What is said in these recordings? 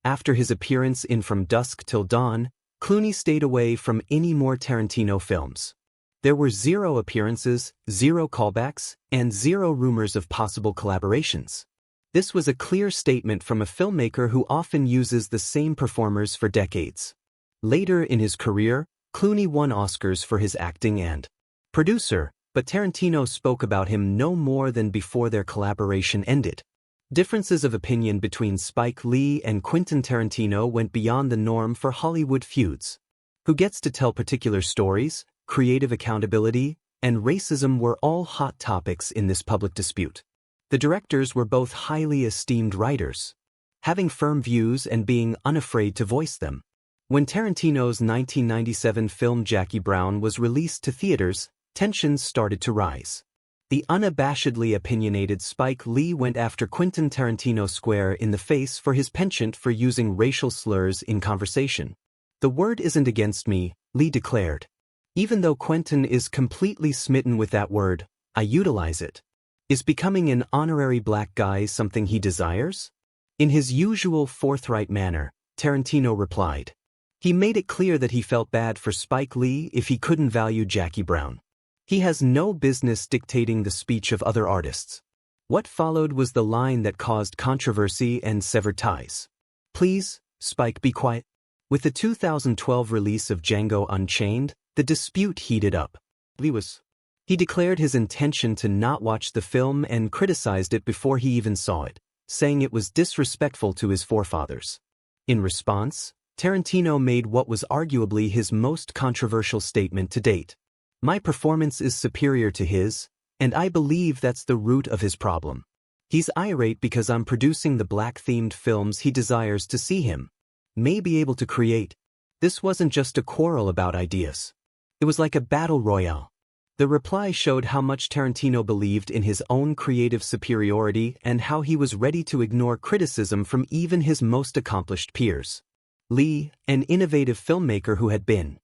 After his appearance in From Dusk Till Dawn, Clooney stayed away from any more Tarantino films. There were 0 appearances, 0 callbacks, and 0 rumors of possible collaborations. This was a clear statement from a filmmaker who often uses the same performers for decades. Later in his career, Clooney won Oscars for his acting and producer, but Tarantino spoke about him no more than before their collaboration ended. Differences of opinion between Spike Lee and Quentin Tarantino went beyond the norm for Hollywood feuds. Who gets to tell particular stories, creative accountability, and racism were all hot topics in this public dispute. The directors were both highly esteemed writers, having firm views and being unafraid to voice them. When Tarantino's 1997 film Jackie Brown was released to theaters, tensions started to rise. The unabashedly opinionated Spike Lee went after Quentin Tarantino square in the face for his penchant for using racial slurs in conversation. "The word isn't against me," Lee declared. "Even though Quentin is completely smitten with that word, I utilize it. Is becoming an honorary black guy something he desires?" In his usual forthright manner, Tarantino replied. He made it clear that he felt bad for Spike Lee if he couldn't value Jackie Brown. He has no business dictating the speech of other artists. What followed was the line that caused controversy and severed ties. "Please, Spike, be quiet." With the 2012 release of Django Unchained, the dispute heated up. He declared his intention to not watch the film and criticized it before he even saw it, saying it was disrespectful to his forefathers. In response, Tarantino made what was arguably his most controversial statement to date. "My performance is superior to his, and I believe that's the root of his problem. He's irate because I'm producing the black-themed films he desires to see him may be able to create." This wasn't just a quarrel about ideas. It was like a battle royale. The reply showed how much Tarantino believed in his own creative superiority and how he was ready to ignore criticism from even his most accomplished peers. Lee, an innovative filmmaker who had been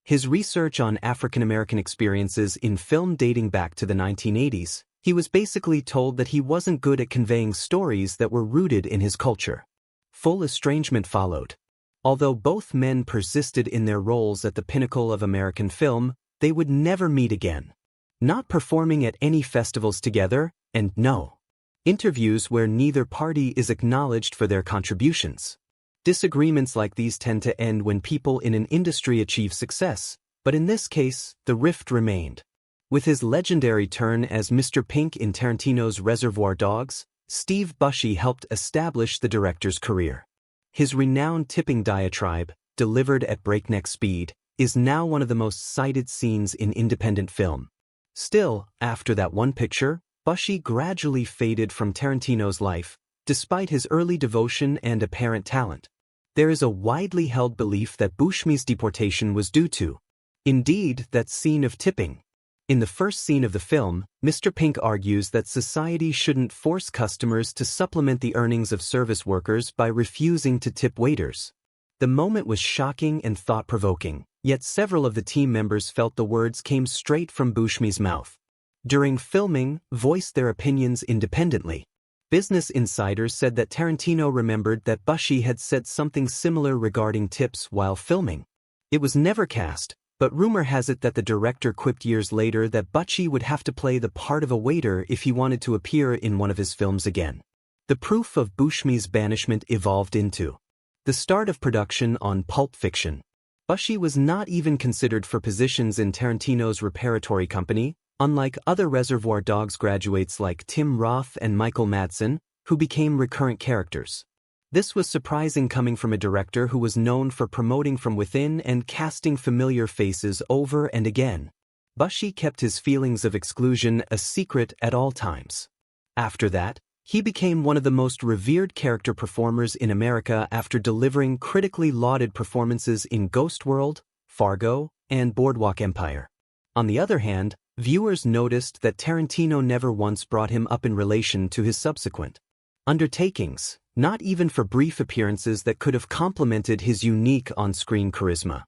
his research on African-American experiences in film dating back to the 1980s, he was basically told that he wasn't good at conveying stories that were rooted in his culture. Full estrangement followed. Although both men persisted in their roles at the pinnacle of American film, they would never meet again. Not performing at any festivals together, and no interviews where neither party is acknowledged for their contributions. Disagreements like these tend to end when people in an industry achieve success, but in this case, the rift remained. With his legendary turn as Mr. Pink in Tarantino's Reservoir Dogs, Steve Buscemi helped establish the director's career. His renowned tipping diatribe, delivered at breakneck speed, is now one of the most cited scenes in independent film. Still, after that one picture, Buscemi gradually faded from Tarantino's life, despite his early devotion and apparent talent. There is a widely held belief that Buscemi's deportation was due to, indeed, that scene of tipping. In the first scene of the film, Mr. Pink argues that society shouldn't force customers to supplement the earnings of service workers by refusing to tip waiters. The moment was shocking and thought-provoking, yet several of the team members felt the words came straight from Buscemi's mouth. During filming, voiced their opinions independently. Business insiders said that Tarantino remembered that Buscemi had said something similar regarding tips while filming. It was never cast, but rumor has it that the director quipped years later that Buscemi would have to play the part of a waiter if he wanted to appear in one of his films again. The proof of Buscemi's banishment evolved into the start of production on Pulp Fiction. Buscemi was not even considered for positions in Tarantino's repertory company, unlike other Reservoir Dogs graduates like Tim Roth and Michael Madsen, who became recurrent characters. This was surprising coming from a director who was known for promoting from within and casting familiar faces over and again. Buscemi kept his feelings of exclusion a secret at all times. After that, he became one of the most revered character performers in America after delivering critically lauded performances in Ghost World, Fargo, and Boardwalk Empire. On the other hand, viewers noticed that Tarantino never once brought him up in relation to his subsequent undertakings, not even for brief appearances that could have complemented his unique on-screen charisma.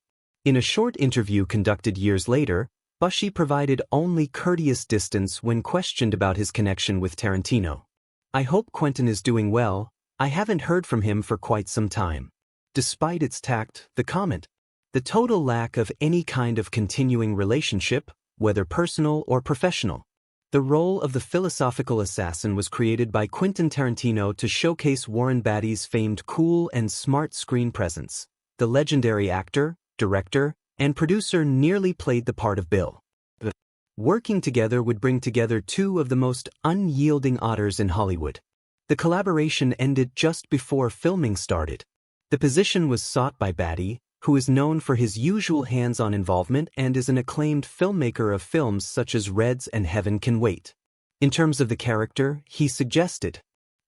In a short interview conducted years later, Buscemi provided only courteous distance when questioned about his connection with Tarantino. "I hope Quentin is doing well. I haven't heard from him for quite some time. Despite its tact, the comment, the total lack of any kind of continuing relationship, whether personal or professional. The role of the philosophical assassin was created by Quentin Tarantino to showcase Warren Beatty's famed cool and smart screen presence. The legendary actor, director, and producer nearly played the part of Bill. Working together would bring together two of the most unyielding otters in Hollywood. The collaboration ended just before filming started. The position was sought by Beatty, who is known for his usual hands-on involvement and is an acclaimed filmmaker of films such as Reds and Heaven Can Wait. In terms of the character, he suggested,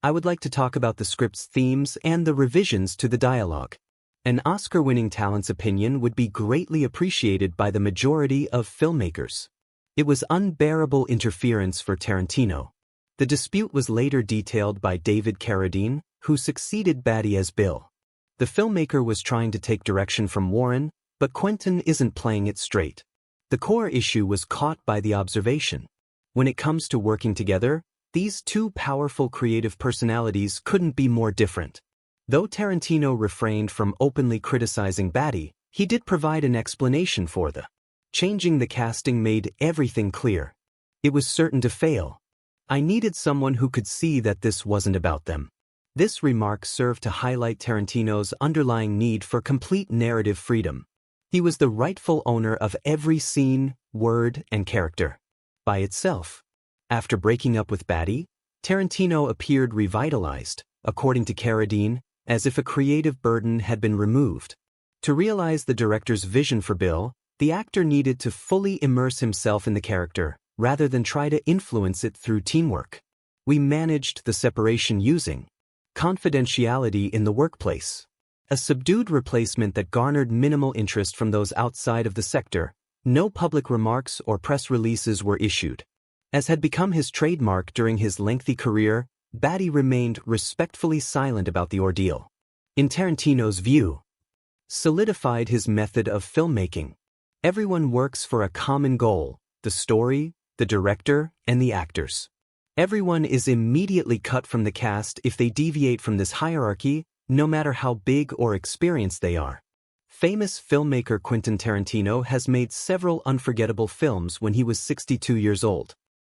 I would like to talk about the script's themes and the revisions to the dialogue. An Oscar-winning talent's opinion would be greatly appreciated by the majority of filmmakers. It was unbearable interference for Tarantino. The dispute was later detailed by David Carradine, who succeeded Beatty as Bill. The filmmaker was trying to take direction from Warren, but Quentin isn't playing it straight. The core issue was caught by the observation. When it comes to working together, these two powerful creative personalities couldn't be more different. Though Tarantino refrained from openly criticizing Beatty, he did provide an explanation for the changing the casting made everything clear. It was certain to fail. I needed someone who could see that this wasn't about them. This remark served to highlight Tarantino's underlying need for complete narrative freedom. He was the rightful owner of every scene, word, and character. By itself. After breaking up with Beatty, Tarantino appeared revitalized, according to Carradine, as if a creative burden had been removed. To realize the director's vision for Bill, the actor needed to fully immerse himself in the character, rather than try to influence it through teamwork. We managed the separation using confidentiality in the workplace. A subdued replacement that garnered minimal interest from those outside of the sector. No public remarks or press releases were issued. As had become his trademark during his lengthy career, Beatty remained respectfully silent about the ordeal. In Tarantino's view, solidified his method of filmmaking. Everyone works for a common goal, the story, the director, and the actors. Everyone is immediately cut from the cast if they deviate from this hierarchy, no matter how big or experienced they are. Famous filmmaker Quentin Tarantino has made several unforgettable films when he was 62 years old.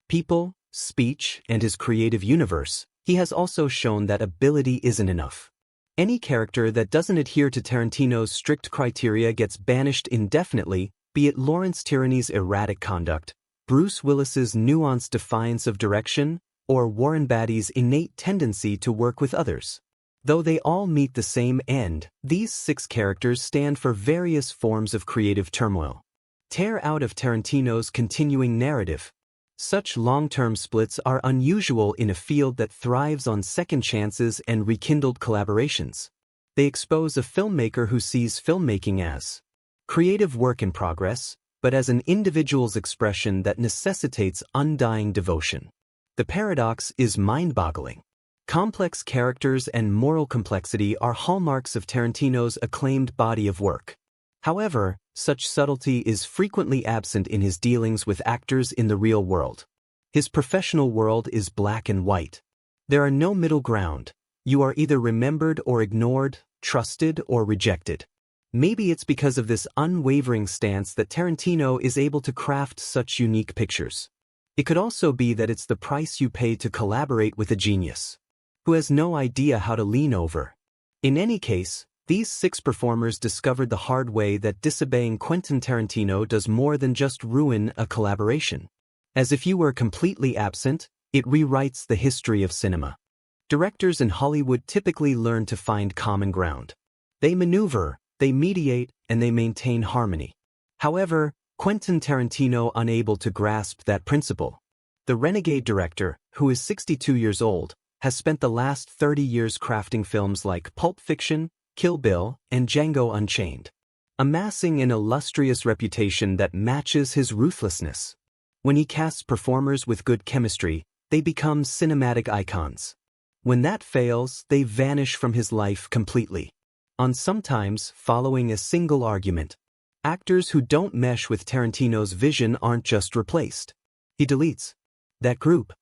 People, speech, and his creative universe, he has also shown that ability isn't enough. Any character that doesn't adhere to Tarantino's strict criteria gets banished indefinitely, be it Lawrence Tierney's erratic conduct, Bruce Willis's nuanced defiance of direction, or Warren Beatty's innate tendency to work with others. Though they all meet the same end, these 6 characters stand for various forms of creative turmoil. Tear out of Tarantino's continuing narrative. Such long-term splits are unusual in a field that thrives on second chances and rekindled collaborations. They expose a filmmaker who sees filmmaking as creative work in progress, but as an individual's expression that necessitates undying devotion. The paradox is mind-boggling. Complex characters and moral complexity are hallmarks of Tarantino's acclaimed body of work. However, such subtlety is frequently absent in his dealings with actors in the real world. His professional world is black and white. There are no middle ground. You are either remembered or ignored, trusted or rejected. Maybe it's because of this unwavering stance that Tarantino is able to craft such unique pictures. It could also be that it's the price you pay to collaborate with a genius who has no idea how to lean over. In any case, these 6 performers discovered the hard way that disobeying Quentin Tarantino does more than just ruin a collaboration. As if you were completely absent, it rewrites the history of cinema. Directors in Hollywood typically learn to find common ground. They maneuver, they mediate, and they maintain harmony. However, Quentin Tarantino unable to grasp that principle. The renegade director, who is 62 years old, has spent the last 30 years crafting films like Pulp Fiction, Kill Bill, and Django Unchained, amassing an illustrious reputation that matches his ruthlessness. When he casts performers with good chemistry, they become cinematic icons. When that fails, they vanish from his life completely. On sometimes following a single argument, actors who don't mesh with Tarantino's vision aren't just replaced. He deletes that group.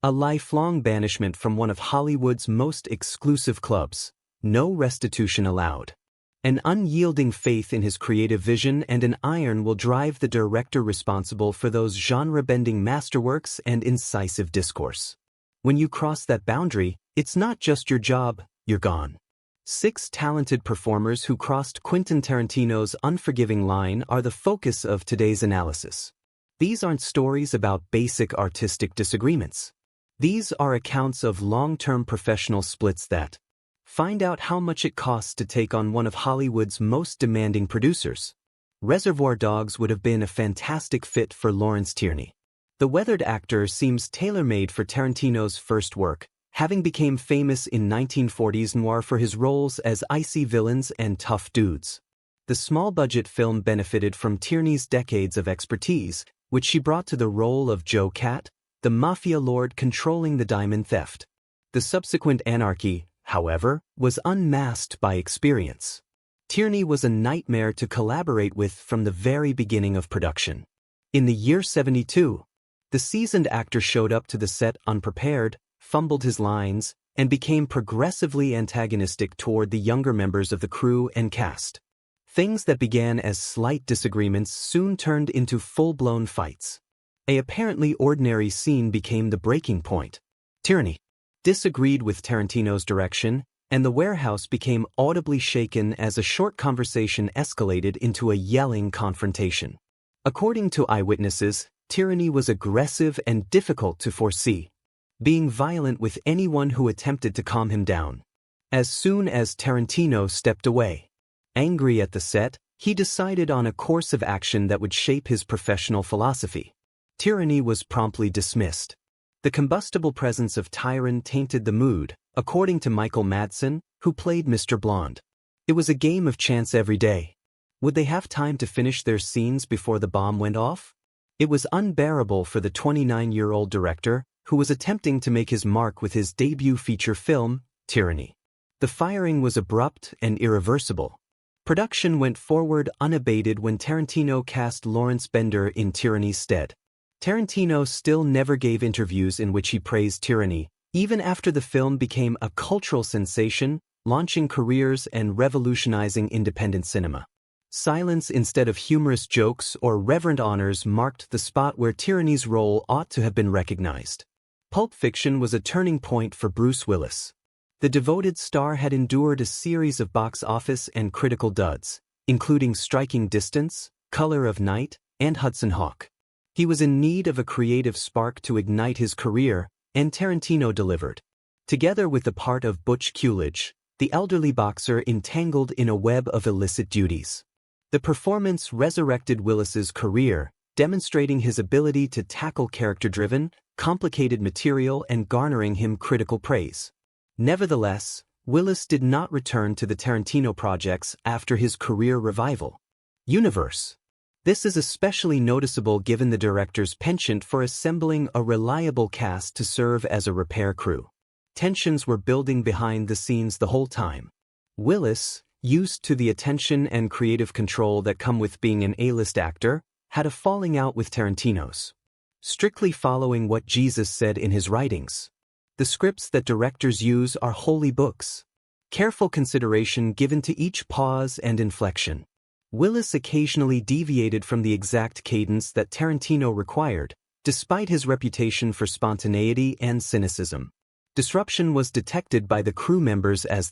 A lifelong banishment from one of Hollywood's most exclusive clubs. No restitution allowed. An unyielding faith in his creative vision and an iron will drive the director responsible for those genre-bending masterworks and incisive discourse. When you cross that boundary, it's not just your job, you're gone. 6 talented performers who crossed Quentin Tarantino's unforgiving line are the focus of today's analysis. These aren't stories about basic artistic disagreements. These are accounts of long-term professional splits that find out how much it costs to take on one of Hollywood's most demanding producers. Reservoir Dogs would have been a fantastic fit for Lawrence Tierney. The weathered actor seems tailor-made for Tarantino's first work, having become famous in 1940s noir for his roles as icy villains and tough dudes. The small-budget film benefited from Tierney's decades of expertise, which she brought to the role of Joe Cat, the mafia lord controlling the diamond theft. The subsequent anarchy, however, was unmasked by experience. Tierney was a nightmare to collaborate with from the very beginning of production. In the year 72, the seasoned actor showed up to the set unprepared, fumbled his lines, and became progressively antagonistic toward the younger members of the crew and cast. Things that began as slight disagreements soon turned into full-blown fights. An apparently ordinary scene became the breaking point. Tierney disagreed with Tarantino's direction, and the warehouse became audibly shaken as a short conversation escalated into a yelling confrontation. According to eyewitnesses, Tierney was aggressive and difficult to foresee, being violent with anyone who attempted to calm him down. As soon as Tarantino stepped away, angry at the set, he decided on a course of action that would shape his professional philosophy. Tierney was promptly dismissed. The combustible presence of Tyron tainted the mood, according to Michael Madsen, who played Mr. Blonde. It was a game of chance every day. Would they have time to finish their scenes before the bomb went off? It was unbearable for the 29-year-old director, who was attempting to make his mark with his debut feature film, Tyranny. The firing was abrupt and irreversible. Production went forward unabated when Tarantino cast Lawrence Bender in Tyranny's stead. Tarantino still never gave interviews in which he praised Tyranny, even after the film became a cultural sensation, launching careers and revolutionizing independent cinema. Silence instead of humorous jokes or reverent honors marked the spot where Tyranny's role ought to have been recognized. Pulp Fiction was a turning point for Bruce Willis. The devoted star had endured a series of box office and critical duds, including Striking Distance, Color of Night, and Hudson Hawk. He was in need of a creative spark to ignite his career, and Tarantino delivered. Together with the part of Butch Coolidge, the elderly boxer entangled in a web of illicit duties. The performance resurrected Willis's career, demonstrating his ability to tackle character-driven, complicated material and garnering him critical praise. Nevertheless, Willis did not return to the Tarantino projects after his career revival. Universe. This is especially noticeable given the director's penchant for assembling a reliable cast to serve as a repair crew. Tensions were building behind the scenes the whole time. Willis, used to the attention and creative control that come with being an A-list actor, had a falling out with Tarantino's. Strictly following what Jesus said in his writings. The scripts that directors use are holy books. Careful consideration given to each pause and inflection. Willis occasionally deviated from the exact cadence that Tarantino required, despite his reputation for spontaneity and cynicism. Disruption was detected by the crew members as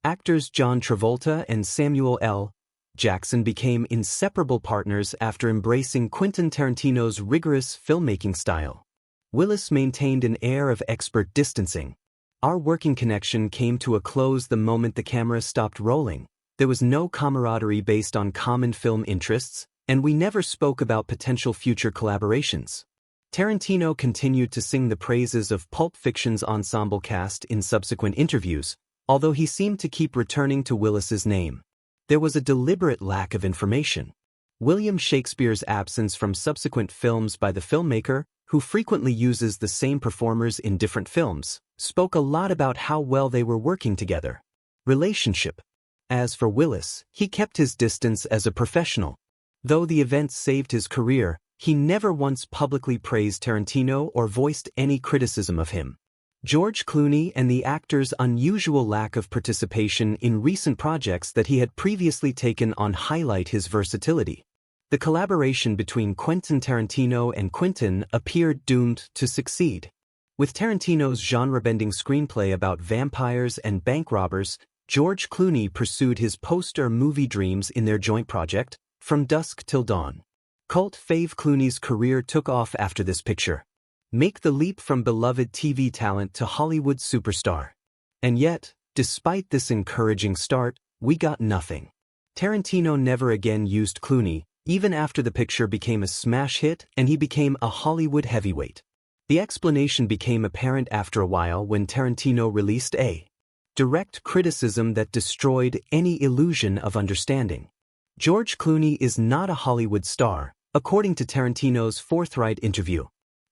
actors John Travolta and Samuel L. Jackson became inseparable partners after embracing Quentin Tarantino's rigorous filmmaking style. Willis maintained an air of expert distancing. Our working connection came to a close the moment the camera stopped rolling. There was no camaraderie based on common film interests, and we never spoke about potential future collaborations. Tarantino continued to sing the praises of Pulp Fiction's ensemble cast in subsequent interviews, although he seemed to keep returning to Willis's name. There was a deliberate lack of information. William Shakespeare's absence from subsequent films by the filmmaker, who frequently uses the same performers in different films, spoke a lot about how well they were working together. Relationship. As for Willis, he kept his distance as a professional. Though the event saved his career, He never once publicly praised Tarantino or voiced any criticism of him. George Clooney and the actor's unusual lack of participation in recent projects that he had previously taken on highlight his versatility. The collaboration between Quentin Tarantino and Quentin appeared doomed to succeed. With Tarantino's genre-bending screenplay about vampires and bank robbers, George Clooney pursued his poster movie dreams in their joint project, From Dusk Till Dawn. Cult fave Clooney's career took off after this picture. Make the leap from beloved TV talent to Hollywood superstar. And yet, despite this encouraging start, we got nothing. Tarantino never again used Clooney, even after the picture became a smash hit and he became a Hollywood heavyweight. The explanation became apparent after a while when Tarantino released a direct criticism that destroyed any illusion of understanding. George Clooney is not a Hollywood star, according to Tarantino's forthright interview.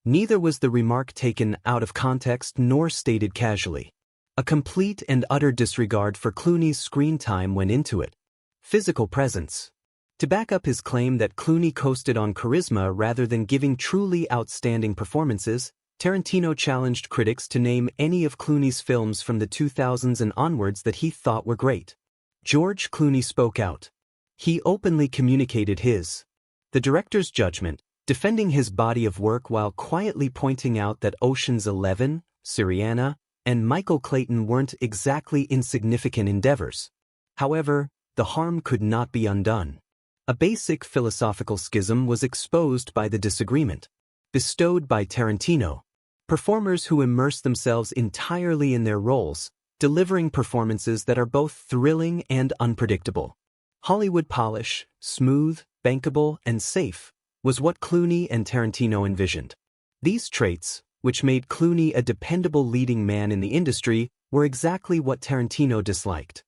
Neither was the remark taken out of context nor stated casually. A complete and utter disregard for Clooney's screen time went into it. Physical presence. To back up his claim that Clooney coasted on charisma rather than giving truly outstanding performances, Tarantino challenged critics to name any of Clooney's films from the 2000s and onwards that he thought were great. George Clooney spoke out. He openly communicated the director's judgment, defending his body of work while quietly pointing out that Ocean's 11, Syriana, and Michael Clayton weren't exactly insignificant endeavors. However, the harm could not be undone. A basic philosophical schism was exposed by the disagreement bestowed by Tarantino. Performers who immerse themselves entirely in their roles, delivering performances that are both thrilling and unpredictable. Hollywood polish, smooth, bankable, and safe, was what Clooney and Tarantino envisioned. These traits, which made Clooney a dependable leading man in the industry, were exactly what Tarantino disliked.